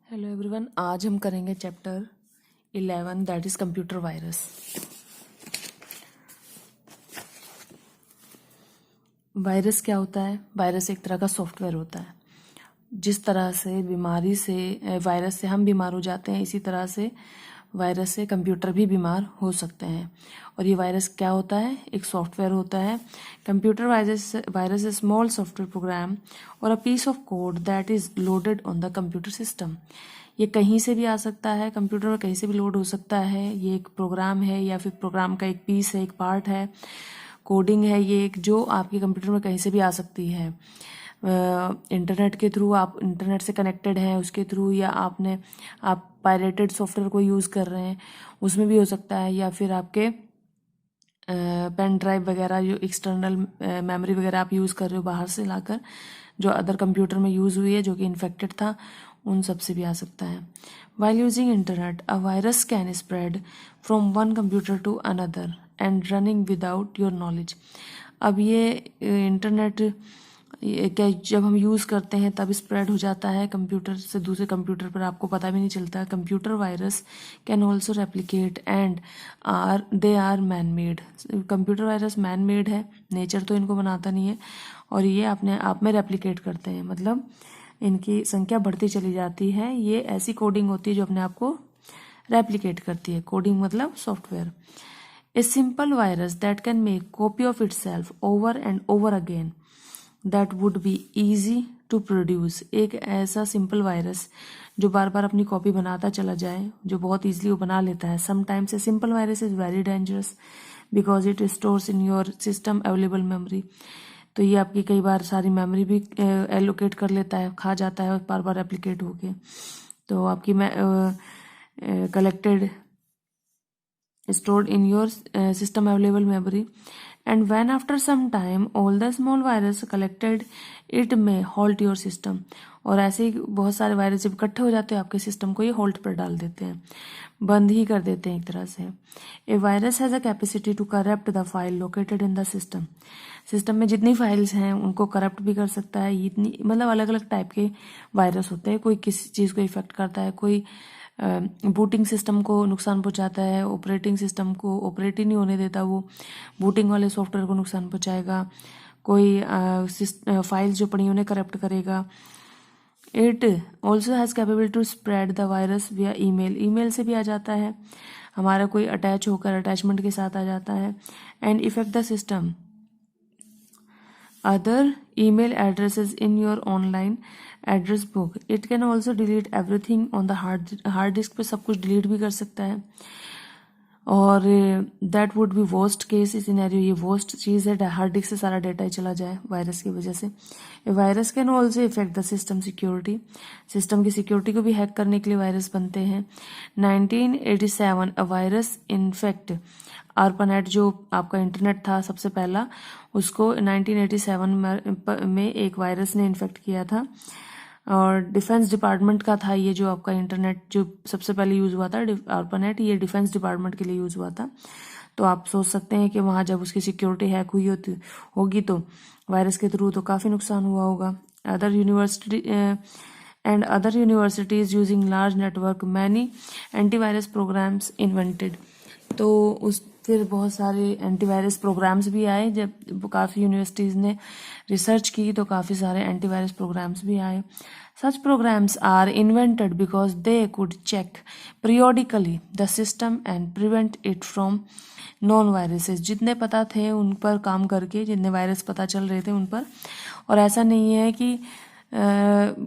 Hello everyone, आज हम करेंगे chapter 11 that is computer virus. Virus क्या होता है? वायरस एक तरह का सॉफ्टवेयर होता है। जिस तरह से बीमारी से वायरस से हम बीमार हो जाते हैं, इसी तरह से वायरस से कंप्यूटर भी बीमार हो सकते हैं। और ये वायरस क्या होता है? एक सॉफ्टवेयर होता है। Computer virus a small software program और a piece of code that is loaded on the computer system. ये कहीं से भी आ सकता है, कंप्यूटर में कहीं से भी लोड हो सकता है। ये एक प्रोग्राम है या फिर प्रोग्राम का एक पीस है, एक पार्ट है, कोडिंग है ये एक, जो आपके कंप्यूटर में कहीं से भी आ सकती है। इंटरनेट के थ्रू, आप इंटरनेट से कनेक्टेड हैं उसके थ्रू, या आप पायरेटेड सॉफ्टवेयर को यूज़ कर रहे हैं उसमें भी हो सकता है, या फिर आपके पेन ड्राइव वगैरह जो एक्सटर्नल मेमोरी वगैरह आप यूज़ कर रहे हो बाहर से लाकर, जो अदर कंप्यूटर में यूज़ हुई है जो कि इन्फेक्टेड था, उन सब से भी आ सकता है। While using internet a virus can spread from one computer to another and running without your knowledge. अब ये इंटरनेट क्या जब हम यूज़ करते हैं तब स्प्रेड हो जाता है कंप्यूटर से दूसरे कंप्यूटर पर, आपको पता भी नहीं चलता। Computer virus can also replicate and they are man made. Computer virus man made है, नेचर तो इनको बनाता नहीं है, और ये अपने आप में रेप्लिकेट करते हैं, मतलब इनकी संख्या बढ़ती चली जाती है। ये ऐसी कोडिंग होती है जो अपने आप को रेप्लिकेट करती है। कोडिंग मतलब software. A simple virus that can make copy of itself over and over again that would be easy to produce. एक ऐसा सिंपल वायरस जो बार बार अपनी कॉपी बनाता चला जाए, जो बहुत ईजिली वो बना लेता है। Sometimes a simple virus is very dangerous because it stores in your system available memory. तो ये आपकी कई बार सारी मेमोरी भी एलोकेट कर लेता है, खा जाता है बार बार एप्लीकेट होके। तो आपकी collected stored in your system available memory, and when after some time all the small virus collected it may halt your system। और ऐसे ही बहुत सारे वायरस जब इकट्ठे हो जाते हैं आपके सिस्टम को ये होल्ड पर डाल देते हैं, बंद ही कर देते हैं एक तरह से। A virus has a capacity to corrupt the file located in the system. System में जितनी फाइल्स हैं उनको करप्ट भी कर सकता है। इतनी मतलब अलग अलग टाइप के वायरस होते हैं, कोई किसी चीज़ को इफेक्ट करता है, कोई बूटिंग सिस्टम को नुकसान पहुंचाता है, ऑपरेटिंग सिस्टम को ऑपरेट ही नहीं होने देता, वो बूटिंग वाले सॉफ्टवेयर को नुकसान पहुंचाएगा, कोई फाइल्स जो पड़ी उन्हें करप्ट करेगा। It also has capability to spread the virus via email. Email से भी आ जाता है, हमारा कोई अटैच होकर अटैचमेंट के साथ आ जाता है। And effect the system other email addresses in your online address book। it can also delete everything on the hard disk पे सब कुछ डिलीट भी कर सकता है। और that would B worst case scenario, ये वर्स्ट चीज़ है, हार्ड डिस्क से सारा डाटा ही चला जाए वायरस की वजह से। Virus can also effect the system security. System की सिक्योरिटी को भी हैक करने के लिए वायरस बनते हैं। 1987 अ वायरस इन्फेक्ट ARPANET, जो आपका इंटरनेट था सबसे पहला, उसको 1987 में एक वायरस ने इन्फेक्ट किया था। और डिफेंस डिपार्टमेंट का था ये, जो आपका इंटरनेट जो सबसे पहले यूज़ हुआ था ARPANET, ये डिफेंस डिपार्टमेंट के लिए यूज़ हुआ था। तो आप सोच सकते हैं कि वहाँ जब उसकी सिक्योरिटी हैक हुई होगी तो वायरस के थ्रू तो काफ़ी नुकसान हुआ होगा। Other universities using large network many antivirus programs invented. तो उस फिर बहुत सारे एंटीवायरस प्रोग्राम्स भी आए, जब काफ़ी यूनिवर्सिटीज़ ने रिसर्च की तो काफ़ी सारे एंटीवायरस प्रोग्राम्स भी आए। Such programs are invented because they could check periodically the system and prevent it from non viruses. जितने पता थे उन पर काम करके, जितने वायरस पता चल रहे थे उन पर। और ऐसा नहीं है कि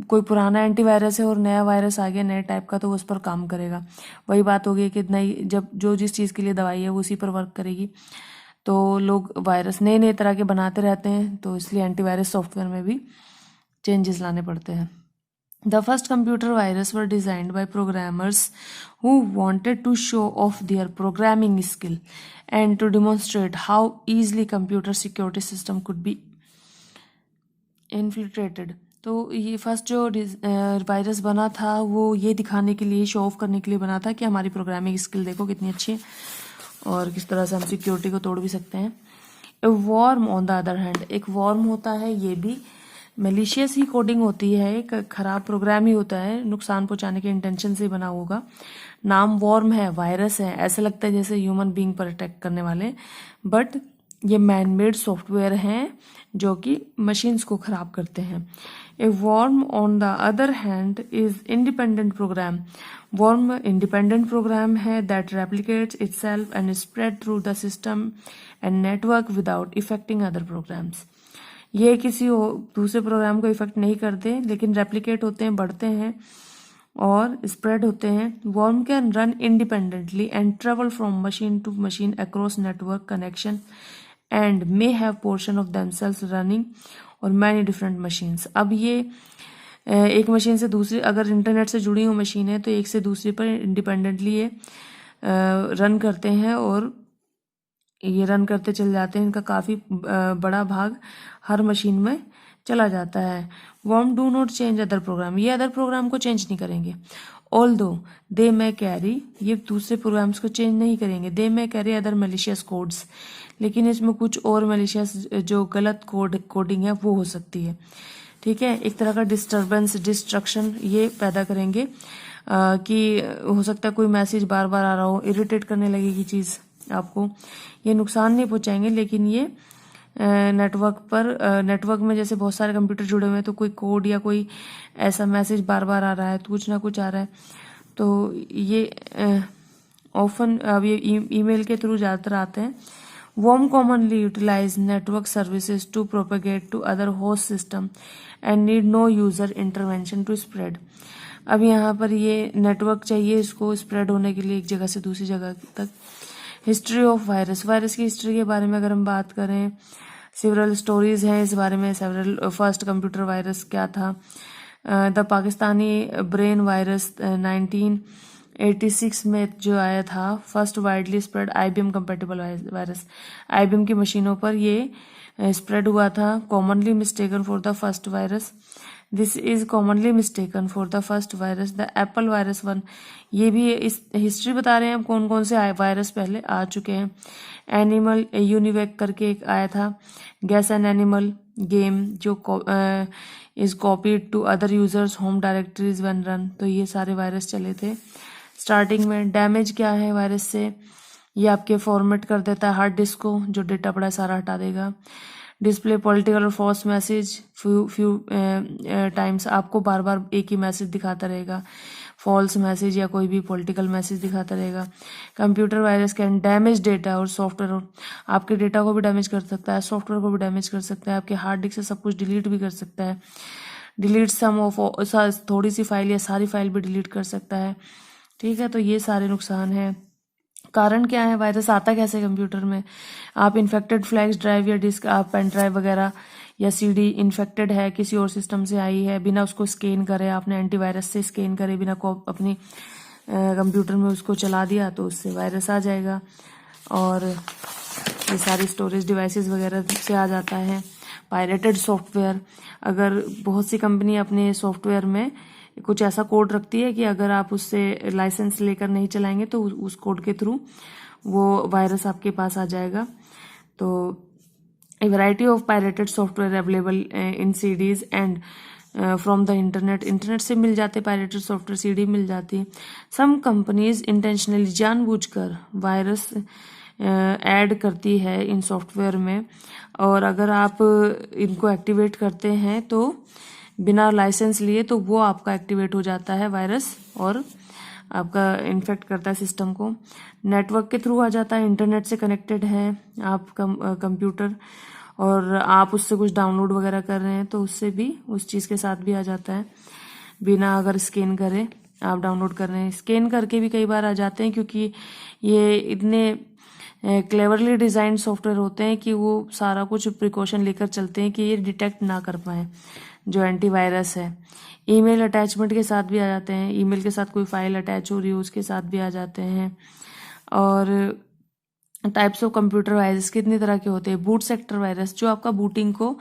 कोई पुराना एंटीवायरस है और नया वायरस आ गया नए टाइप का तो वो उस पर काम करेगा। वही बात हो गई कि नई, जब जो जिस चीज़ के लिए दवाई है वो उसी पर वर्क करेगी। तो लोग वायरस नए नए तरह के बनाते रहते हैं, तो इसलिए एंटीवायरस सॉफ्टवेयर में भी चेंजेस लाने पड़ते हैं। The first computer virus were designed by programmers who wanted to show off their programming skill and to demonstrate how easily computer security system could be infiltrated। तो ये फर्स्ट जो virus बना था वो ये दिखाने के लिए, शो ऑफ करने के लिए बना था कि हमारी प्रोग्रामिंग स्किल देखो कितनी अच्छी है और किस तरह से हम सिक्योरिटी को तोड़ भी सकते हैं। A worm on the other hand, एक वॉर्म होता है ये भी, मेलिशियस ही कोडिंग होती है, एक खराब प्रोग्राम ही होता है, नुकसान पहुंचाने के इंटेंशन से बना होगा। नाम वॉर्म है, वायरस है, ऐसा लगता है जैसे ह्यूमन बीइंग पर अटैक करने वाले, बट ये मैन मेड सॉफ्टवेयर हैं जो कि मशीन्स को खराब करते हैं। A worm on the other hand is independent program. Worm independent program है that replicates itself and spread through the system and network without affecting other programs. ये किसी दूसरे प्रोग्राम को इफेक्ट नहीं करते, लेकिन रेप्लिकेट होते हैं, बढ़ते हैं और स्प्रेड होते हैं। Worm can run independently and travel from machine to machine across network connection and may have portion of themselves running और मैनी डिफरेंट मशीन्स। अब ये एक मशीन से दूसरी, अगर इंटरनेट से जुड़ी हुई मशीन है तो एक से दूसरी पर इंडिपेंडेंटली ये रन करते हैं और ये रन करते चले जाते हैं। इनका काफ़ी बड़ा भाग हर मशीन में चला जाता है। Worm do not change other program, ये अदर प्रोग्राम को चेंज नहीं करेंगे। ऑल दो दे मे कैरी, ये दूसरे प्रोग्राम्स को चेंज नहीं करेंगे। दे मे कैरी अदर मेलिशियस कोड्स, लेकिन इसमें कुछ और मेलिशियस जो गलत कोडिंग है वो हो सकती है। ठीक है, एक तरह का डिस्टर्बेंस, डिस्ट्रक्शन ये पैदा करेंगे कि हो सकता है कोई मैसेज बार बार आ रहा हो, इरिटेट करने लगेगी चीज़ आपको। ये नुकसान नहीं पहुंचाएंगे, लेकिन ये नेटवर्क में जैसे बहुत सारे कंप्यूटर जुड़े हुए हैं तो कोई कोड या कोई ऐसा मैसेज बार बार आ रहा है, तो कुछ ना कुछ आ रहा है, तो ये ऑफन अब ये ईमेल के थ्रू ज़्यादातर आते हैं। Worm commonly utilize network services to propagate to other host system and need no user intervention to spread. अब यहाँ पर ये नेटवर्क चाहिए इसको स्प्रेड होने के लिए एक जगह से दूसरी जगह तक। हिस्ट्री ऑफ वायरस, वायरस की हिस्ट्री के बारे में अगर हम बात करें, सेवरल स्टोरीज हैं इस बारे में। सेवरल फर्स्ट कंप्यूटर वायरस क्या था? द पाकिस्तानी ब्रेन वायरस 1986 में जो आया था। First widely spread IBM compatible virus, IBM की मशीनों पर ये स्प्रेड हुआ था। Commonly mistaken for the first virus, this is commonly mistaken for the first virus the Apple virus 1। ये भी इस हिस्ट्री बता रहे हैं हम कौन कौन से वायरस पहले आ चुके हैं। एनिमल यूनिवेक करके एक आया था। गैस एन एनिमल गेम जो is copied to other users home directories when run, तो ये सारे वायरस चले थे स्टार्टिंग में। डैमेज क्या है वायरस से? ये आपके फॉर्मेट कर देता है हार्ड डिस्क को, जो डेटा पड़ा है सारा हटा देगा। डिस्प्ले पॉलिटिकल और फॉल्स मैसेज फ्यू टाइम्स, आपको बार बार एक ही मैसेज दिखाता रहेगा, फॉल्स मैसेज या कोई भी पॉलिटिकल मैसेज दिखाता रहेगा। Computer virus can damage data और सॉफ्टवेयर, आपके डेटा को भी डैमेज कर सकता है, सॉफ्टवेयर को भी डैमेज कर सकता है, आपके हार्ड डिस्क से सब कुछ डिलीट भी कर सकता है। डिलीट सम ऑफ, थोड़ी सी फाइल या सारी फाइल भी डिलीट कर सकता है। ठीक है, तो ये सारे नुकसान हैं। कारण क्या है? वायरस आता कैसे कंप्यूटर में? आप इन्फेक्टेड फ्लैश ड्राइव या डिस्क, आप पेन ड्राइव वगैरह या CD इन्फेक्टेड है, किसी और सिस्टम से आई है, बिना उसको स्कैन करे, आपने एंटीवायरस से स्कैन करे बिना अपनी कंप्यूटर में उसको चला दिया, तो उससे वायरस आ जाएगा। और ये सारी स्टोरेज डिवाइसेस वगैरह से आ जाता है। पायरेटेड सॉफ्टवेयर, अगर बहुत सी कंपनी अपने सॉफ्टवेयर में कुछ ऐसा कोड रखती है कि अगर आप उससे लाइसेंस लेकर नहीं चलाएंगे तो उस कोड के थ्रू वो वायरस आपके पास आ जाएगा। तो ए variety of pirated software available in CDs and from the internet से मिल जाते पायरेटेड सॉफ्टवेयर, CD मिल जाती। सम कंपनीज इंटेंशनली, जानबूझकर वायरस ऐड करती है इन सॉफ्टवेयर में, और अगर आप इनको एक्टिवेट करते हैं तो बिना लाइसेंस लिए, तो वो आपका एक्टिवेट हो जाता है वायरस और आपका इन्फेक्ट करता है सिस्टम को। नेटवर्क के थ्रू आ जाता है, इंटरनेट से कनेक्टेड है आप कंप्यूटर, और आप उससे कुछ डाउनलोड वगैरह कर रहे हैं तो उससे भी, उस चीज़ के साथ भी आ जाता है। बिना अगर स्कैन करे आप डाउनलोड कर रहे हैं, स्कैन करके भी कई बार आ जाते हैं, क्योंकि ये इतने क्लेवरली डिजाइन सॉफ्टवेयर होते हैं कि वो सारा कुछ प्रिकॉशन लेकर चलते हैं कि ये डिटेक्ट ना कर पाए जो एंटीवायरस है। ईमेल अटैचमेंट के साथ भी आ जाते हैं, ईमेल के साथ कोई फाइल अटैच हो रही हो उसके साथ भी आ जाते हैं। और टाइप्स ऑफ कंप्यूटर वायरस कितनी तरह के होते हैं। बूट सेक्टर वायरस जो आपका बूटिंग को,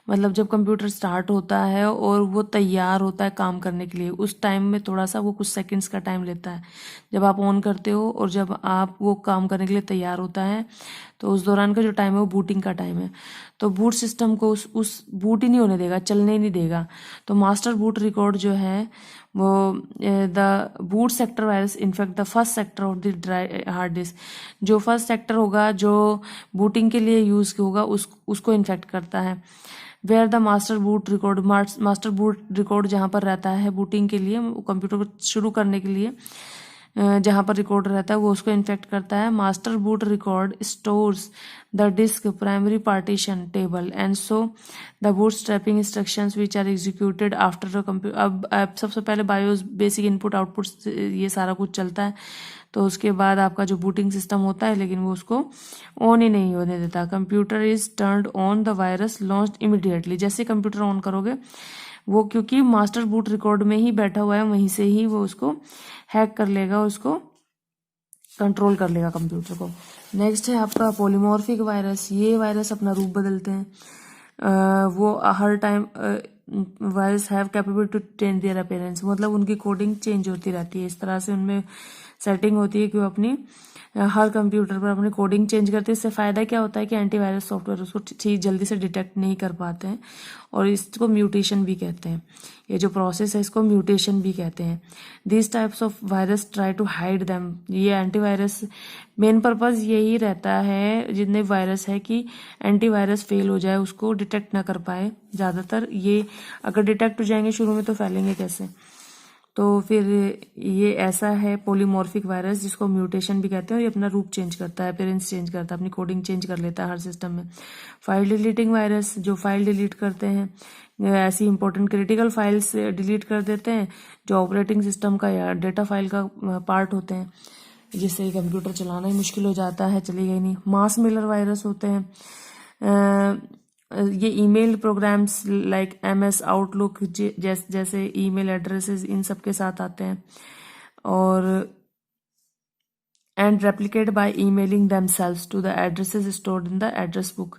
मतलब जब कंप्यूटर स्टार्ट होता है और वो तैयार होता है काम करने के लिए, उस टाइम में थोड़ा सा वो कुछ सेकंड्स का टाइम लेता है। जब आप ऑन करते हो और जब आप वो काम करने के लिए तैयार होता है, तो उस दौरान का जो टाइम है वो बूटिंग का टाइम है। तो बूट सिस्टम को उस बूट ही नहीं होने देगा, चलने ही नहीं देगा। तो मास्टर बूट रिकॉर्ड जो है वो the boot sector virus infect the first sector of the dry hard disk. जो फर्स्ट सेक्टर होगा जो बूटिंग के लिए यूज होगा उसको इन्फेक्ट करता है। Where the master boot record, master boot record जहाँ पर रहता है बूटिंग के लिए, कंप्यूटर को शुरू करने के लिए जहाँ पर रिकॉर्ड रहता है वो उसको इन्फेक्ट करता है। Master boot record stores the disk primary partition table and so the boot strapping instructions which are executed after computer. अब सबसे पहले बायोस बेसिक इनपुट आउटपुट ये सारा कुछ चलता है, तो उसके बाद आपका जो बूटिंग सिस्टम होता है लेकिन वो उसको ऑन ही नहीं होने देता। Computer is turned on the virus launched immediately. जैसे कंप्यूटर ऑन करोगे वो, क्योंकि मास्टर बूट रिकॉर्ड में ही बैठा हुआ है, वहीं से ही वो उसको हैक कर लेगा, उसको कंट्रोल कर लेगा कंप्यूटर को। नेक्स्ट है आपका पॉलीमॉर्फिक वायरस। ये वायरस अपना रूप बदलते हैं। वो हर time virus have capability to change their appearance, मतलब उनकी कोडिंग चेंज होती रहती है। इस तरह से उनमें सेटिंग होती है कि वो अपनी हर कंप्यूटर पर अपनी कोडिंग चेंज करते हैं। इससे फ़ायदा क्या होता है कि एंटीवायरस सॉफ्टवेयर उसको चीज़ जल्दी से डिटेक्ट नहीं कर पाते हैं, और इसको म्यूटेशन भी कहते हैं। ये जो प्रोसेस है इसको म्यूटेशन भी कहते हैं। This types of virus try to hide them. ये एंटीवायरस मेन पर्पज़ यही रहता है जितने वायरस है कि एंटीवायरस फेल हो जाए, उसको डिटेक्ट ना कर पाए। ज़्यादातर ये अगर डिटेक्ट हो जाएंगे शुरू में तो फैलेंगे कैसे, तो फिर ये ऐसा है पॉलीमॉर्फिक वायरस जिसको म्यूटेशन भी कहते हैं, और ये अपना रूप चेंज करता है, अपीयरेंस चेंज करता है, अपनी कोडिंग चेंज कर लेता है हर सिस्टम में। फाइल डिलीटिंग वायरस जो फाइल डिलीट करते हैं, ऐसी इंपॉर्टेंट क्रिटिकल फाइल्स डिलीट कर देते हैं जो ऑपरेटिंग सिस्टम का या डेटा फाइल का पार्ट होते हैं, जिससे कंप्यूटर चलाना ही मुश्किल हो जाता है, चलेगा ही नहीं। मास मेलर वायरस होते हैं। ये email programs like MS Outlook जैसे ईमेल एड्रेसेस इन सब के साथ आते हैं, और and replicate by emailing themselves to the addresses stored in the address book.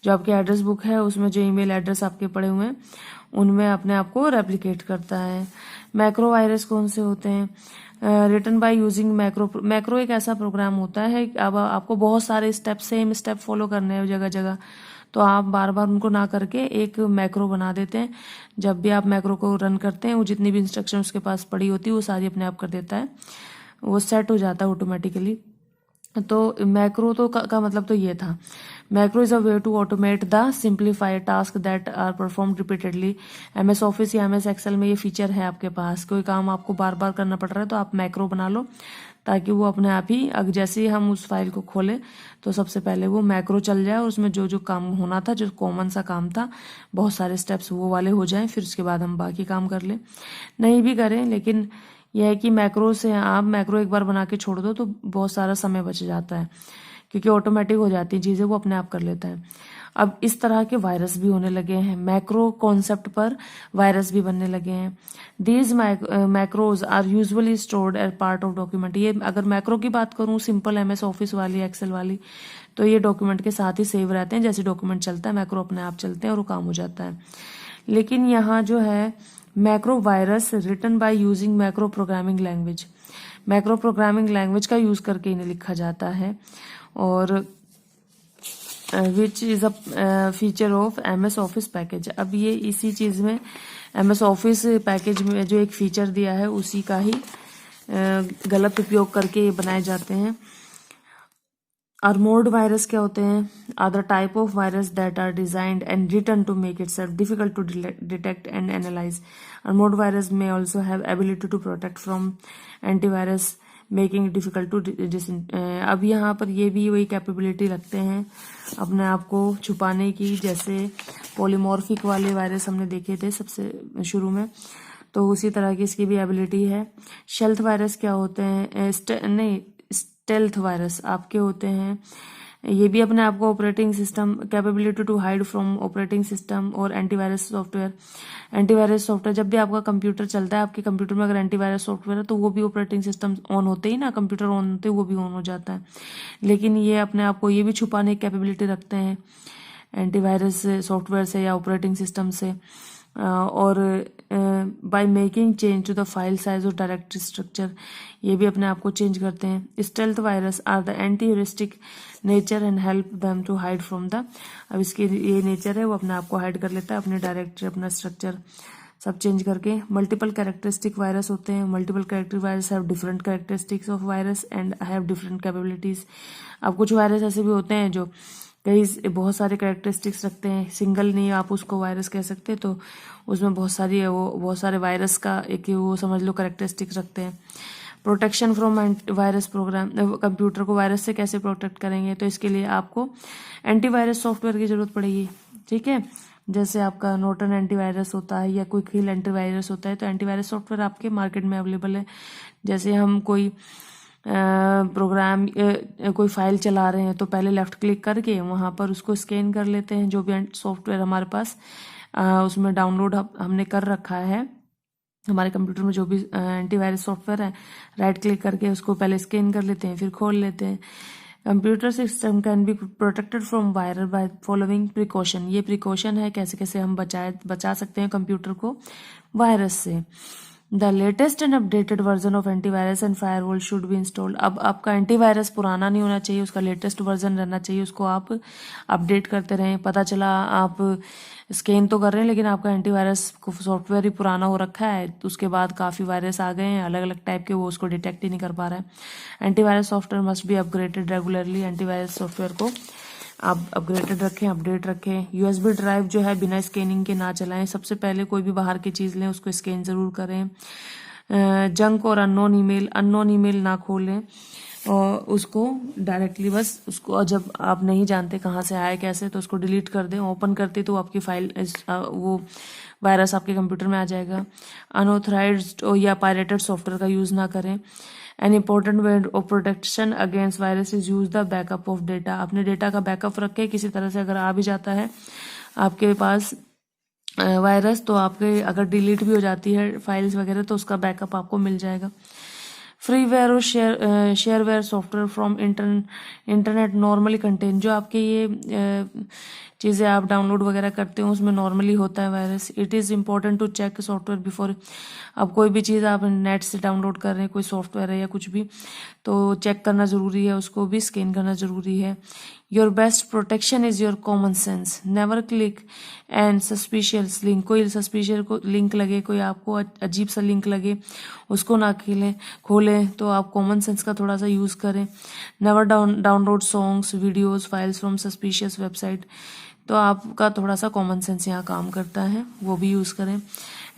जो आपकी एड्रेस बुक है उसमें जो ईमेल एड्रेस आपके पड़े हुए हैं उनमें अपने आप को रेप्लिकेट करता है। मैक्रो वायरस कौन से होते हैं? Written by using macro. Macro एक ऐसा प्रोग्राम होता है, अब आपको बहुत सारे सेम स्टेप फॉलो करने हैं जगह जगह, तो आप बार बार उनको ना करके एक मैक्रो बना देते हैं। जब भी आप मैक्रो को रन करते हैं वो जितनी भी इंस्ट्रक्शन उसके पास पड़ी होती है वो सारी अपने आप कर देता है, वो सेट हो जाता है ऑटोमेटिकली। तो मैक्रो तो का मतलब तो ये था, macro is a way to automate the simplified task that are perform repeatedly. MS office या MS एक्सेल में ये फीचर है आपके पास, कोई काम आपको बार बार करना पड़ रहा है तो आप मैक्रो बना लो, ताकि वो अपने आप ही अगर जैसे ही हम उस फाइल को खोलें तो सबसे पहले वो मैक्रो चल जाए और उसमें जो जो काम होना था, जो कॉमन सा काम था, बहुत सारे स्टेप्स वो वाले हो जाएं, फिर उसके बाद हम बाकी काम कर लें। नहीं भी करें, लेकिन यह है कि मैक्रो से आप मैक्रो एक बार बना के छोड़ दो तो बहुत सारा समय बच जाता है, क्योंकि ऑटोमेटिक हो जाती हैं चीज़ें, वो अपने आप कर लेता है। अब इस तरह के वायरस भी होने लगे हैं, मैक्रो कॉन्सेप्ट पर वायरस भी बनने लगे हैं। These macros are usually stored as part of document. ये अगर मैक्रो की बात करूँ सिंपल MS ऑफिस वाली, एक्सेल वाली, तो ये डॉक्यूमेंट के साथ ही सेव रहते हैं, जैसे डॉक्यूमेंट चलता है मैक्रो अपने आप चलते हैं और वो काम हो जाता है। लेकिन यहाँ जो है macro virus written by using macro programming language, macro programming language का यूज करके इन्हें लिखा जाता है, और which is a feature of MS office package. अब ये इसी चीज में MS ऑफिस पैकेज में जो एक फीचर दिया है उसी का ही गलत उपयोग करके ये बनाए जाते हैं। आर्मोर्ड वायरस क्या होते हैं? Are the type of virus that are designed and written to make itself difficult to detect and analyse. Armoured virus में also have ability to protect from antivirus making it difficult to अब यहाँ पर ये भी वही capability रखते हैं अपने आप को छुपाने की, जैसे पॉलीमॉर्फिक वाले वायरस हमने देखे थे सबसे शुरू में, तो उसी तरह की इसकी भी एबिलिटी है। शेल्थ वायरस क्या होते हैं? स्टेल्थ वायरस आपके होते हैं ये भी अपने आप को operating system capability to hide from operating system और एंटीवायरस सॉफ्टवेयर। एंटीवायरस सॉफ्टवेयर जब भी आपका कंप्यूटर चलता है, आपके कंप्यूटर में अगर एंटीवायरस सॉफ्टवेयर है तो वो भी ऑपरेटिंग सिस्टम ऑन होते ही ना, कंप्यूटर ऑन होते ही वो भी ऑन हो जाता है। लेकिन ये अपने आप को ये भी छुपाने की कैपेबिलिटी रखते हैं एंटीवायरस सॉफ्टवेयर से या ऑपरेटिंग सिस्टम से। और by making change to the file size और डायरेक्टरी स्ट्रक्चर, ये भी अपने आप को चेंज करते हैं। Stealth virus are the anti heuristic nature and help them to hide from the, अब इसकी ये नेचर है वो अपने आप को हाइड कर लेता है, अपने डायरेक्टरी अपना स्ट्रक्चर सब चेंज करके। मल्टीपल कैरेक्टरिस्टिक वायरस होते हैं। Multiple characteristic virus have different characteristics of virus and have different capabilities. अब कुछ वायरस ऐसे भी होते हैं जो कई बहुत सारे कैरेक्टरिस्टिक्स रखते हैं, सिंगल नहीं आप उसको वायरस कह सकते, तो उसमें बहुत सारी वो बहुत सारे वायरस का एक वो समझ लो कैरेक्टरिस्टिक्स रखते हैं। Protection from virus program, computer को वायरस से कैसे प्रोटेक्ट करेंगे, तो इसके लिए आपको एंटीवायरस सॉफ्टवेयर की जरूरत पड़ेगी। ठीक है, जैसे आपका नॉर्टन एंटीवायरस होता है या कोई क्विल एंटीवायरस होता है, तो एंटीवायरस सॉफ्टवेयर आपके मार्केट में अवेलेबल है। जैसे हम कोई प्रोग्राम कोई फाइल चला रहे हैं तो पहले लेफ्ट क्लिक करके वहाँ पर उसको स्कैन कर लेते हैं, जो भी सॉफ्टवेयर हमारे पास उसमें डाउनलोड हमने कर रखा है हमारे कंप्यूटर में, जो भी एंटीवायरस सॉफ्टवेयर है, राइट क्लिक करके उसको पहले स्कैन कर लेते हैं, फिर खोल लेते हैं। Computer system can be protected from virus by following precaution, ये प्रिकॉशन है कैसे कैसे हम बचा सकते हैं कंप्यूटर को वायरस से। The latest and updated version of antivirus and firewall should be installed, अब आपका एंटीवायरस पुराना नहीं होना चाहिए, उसका लेटेस्ट वर्जन रहना चाहिए, उसको आप अपडेट करते रहें। पता चला आप स्कैन तो कर रहे हैं लेकिन आपका एंटीवायरस सॉफ्टवेयर ही पुराना हो रखा है, तो उसके बाद काफ़ी वायरस आ गए हैं अलग अलग टाइप के, वो उसको डिटेक्ट ही नहीं कर पा रहा है। Antivirus software must be upgraded regularly, antivirus software को आप अपग्रेडेड रखें, अपडेट रखें। यूएसबी ड्राइव जो है बिना स्कैनिंग के ना चलाएं, सबसे पहले कोई भी बाहर की चीज़ लें उसको स्कैन ज़रूर करें। जंक और अननोन ईमेल ना खोलें और उसको डायरेक्टली बस उसको जब आप नहीं जानते कहाँ से आए कैसे, तो उसको डिलीट कर दें। ओपन करते तो आपकी फाइल वो वायरस आपके कंप्यूटर में आ जाएगा। अनऑथराइज्ड या पायरेटेड सॉफ्टवेयर का यूज़ ना करें। An important way of protection against virus is use the backup of data, अपने डेटा का बैकअप रखें, किसी तरह से अगर आ भी जाता है आपके पास वायरस, तो आपके अगर डिलीट भी हो जाती है फाइल्स वगैरह तो उसका बैकअप आपको मिल जाएगा। फ्रीवेयर और shareware software from internet normally contain, जो आपके ये चीज़ें आप डाउनलोड वगैरह करते हो उसमें नॉर्मली होता है virus. It is important to check software before, अब कोई भी चीज़ आप नेट से डाउनलोड कर रहे हैं, कोई सॉफ्टवेयर है या कुछ भी, तो चेक करना ज़रूरी है, उसको भी स्कैन करना ज़रूरी है। Your best protection is your common sense, never click and suspicious link, कोई सस्पिशियस को लिंक लगे, कोई आपको अजीब सा लिंक लगे उसको ना खोलें, तो आप कॉमन सेंस का थोड़ा सा यूज़ करें। Never download songs videos files from suspicious website, तो आपका थोड़ा सा कॉमन सेंस यहाँ काम करता है, वो भी यूज़ करें।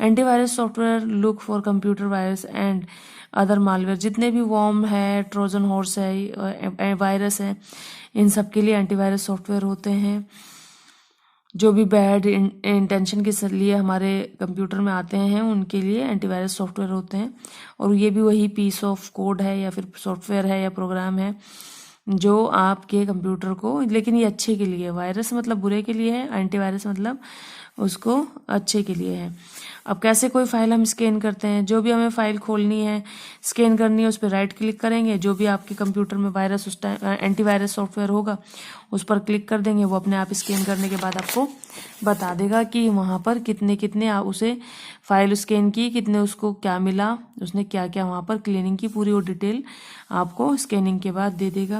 Antivirus software look for computer virus and other malware, जितने भी वॉर्म है, ट्रोजन हॉर्स है, वायरस है, इन सब के लिए एंटीवायरस सॉफ्टवेयर होते हैं। जो भी बैड इंटेंशन के लिए हमारे कंप्यूटर में आते हैं उनके लिए एंटीवायरस सॉफ्टवेयर होते हैं, और ये भी वही पीस ऑफ कोड है या फिर सॉफ्टवेयर है या प्रोग्राम है जो आपके कंप्यूटर को, लेकिन ये अच्छे के लिए, वायरस मतलब बुरे के लिए है, एंटीवायरस मतलब उसको अच्छे के लिए है। अब कैसे कोई फाइल हम स्कैन करते हैं, जो भी हमें फाइल खोलनी है स्कैन करनी है उस पर राइट क्लिक करेंगे, जो भी आपके कंप्यूटर में वायरस उस टाइम एंटीवायरस सॉफ्टवेयर होगा उस पर क्लिक कर देंगे, वो अपने आप स्कैन करने के बाद आपको बता देगा कि वहाँ पर कितने आप उसे फाइल स्कैन की, कितने उसको क्या मिला, उसने क्या क्या वहाँ पर क्लीनिंग की, पूरी वो डिटेल आपको स्कैनिंग के बाद दे देगा।